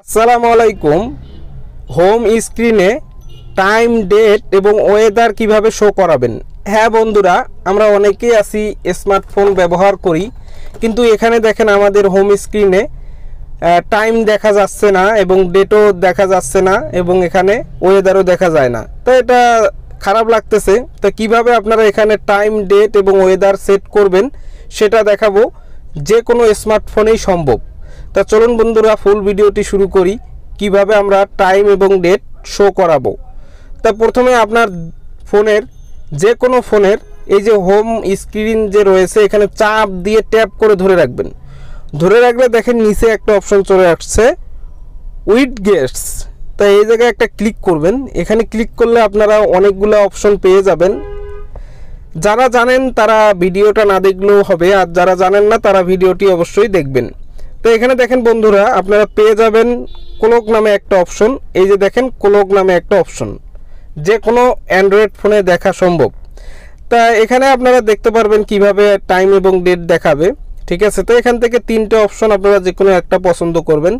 আসসালামু আলাইকুম। হোম স্ক্রিনে টাইম, ডেট এবং ওয়েদার কিভাবে শো করাবেন। হ্যাঁ বন্ধুরা, আমরা অনেকেই আছি স্মার্টফোন ব্যবহার করি, কিন্তু এখানে দেখেন আমাদের হোম স্ক্রিনে টাইম দেখা যাচ্ছে না এবং ডেটও দেখা যাচ্ছে না এবং এখানে ওয়েদারও দেখা যায় না। তো এটা খারাপ লাগতেছে। তো কিভাবে আপনারা এখানে টাইম, ডেট এবং ওয়েদার সেট করবেন সেটা দেখাবো। যে কোনো স্মার্টফোনেই সম্ভব। তা চলুন বন্ধুরা, ফুল ভিডিওটি শুরু করি কিভাবে আমরা টাইম এবং ডেট শো করাবো। তা প্রথমে আপনার ফোনের, যে কোনো ফোনের এই যে হোম স্ক্রিন যে রয়েছে এখানে চাপ দিয়ে ট্যাপ করে ধরে রাখবেন। ধরে রাখলে দেখেন নিচে একটা অপশন চলে আসছে উইডগেটস। তা এই জায়গায় একটা ক্লিক করবেন। এখানে ক্লিক করলে আপনারা অনেকগুলো অপশন পেয়ে যাবেন। যারা জানেন তারা ভিডিওটা না দেখলেও হবে, আর যারা জানেন না তারা ভিডিওটি অবশ্যই দেখবেন। তো এখানে দেখেন বন্ধুরা, আপনারা পেয়ে যাবেন ক্লক নামে একটা অপশন। এই যে দেখেন ক্লক নামে একটা অপশন, যে কোনো অ্যান্ড্রয়েড ফোনে দেখা সম্ভব। তা এখানে আপনারা দেখতে পারবেন কিভাবে টাইম এবং ডেট দেখাবে। ঠিক আছে, তো এখান থেকে তিনটে অপশন আপনারা যে কোনো একটা পছন্দ করবেন।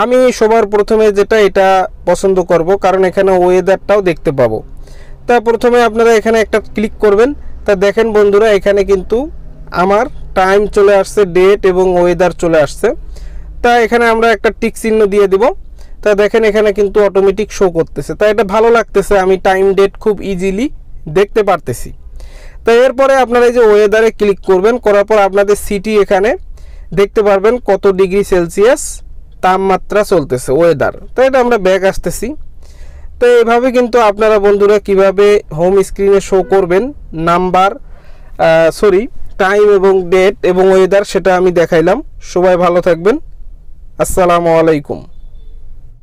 আমি সবার প্রথমে এটা পছন্দ করব, কারণ এখানে ওয়েদারটাও দেখতে পাবো। তা প্রথমে আপনারা এখানে একটা ক্লিক করবেন। তা দেখেন বন্ধুরা, এখানে কিন্তু আমার টাইম চলে আসছে, ডেট এবং ওয়েদার চলে আসছে। তা এখানে আমরা একটা টিক চিহ্ন দিয়ে দিব। তা দেখেন এখানে কিন্তু অটোমেটিক শো করতেছে। তা এটা ভালো লাগতেছে, আমি টাইম, ডেট খুব ইজিলি দেখতে পারতেছি। তো এরপরে আপনারা এই যে ওয়েদারে ক্লিক করবেন, করার পর আপনাদের সিটি এখানে দেখতে পারবেন কত ডিগ্রি সেলসিয়াস তাপমাত্রা চলতেছে, ওয়েদার। তো এটা আমরা ব্যাক আসতেছি। তো এভাবে কিন্তু আপনারা বন্ধুরা কিভাবে হোম স্ক্রিনে শো করবেন নাম্বার, টাইম এবং ডেট এবং ওয়েদার, সেটা আমি দেখাইলাম। সবাই ভালো থাকবেন। আসসালামু আলাইকুম।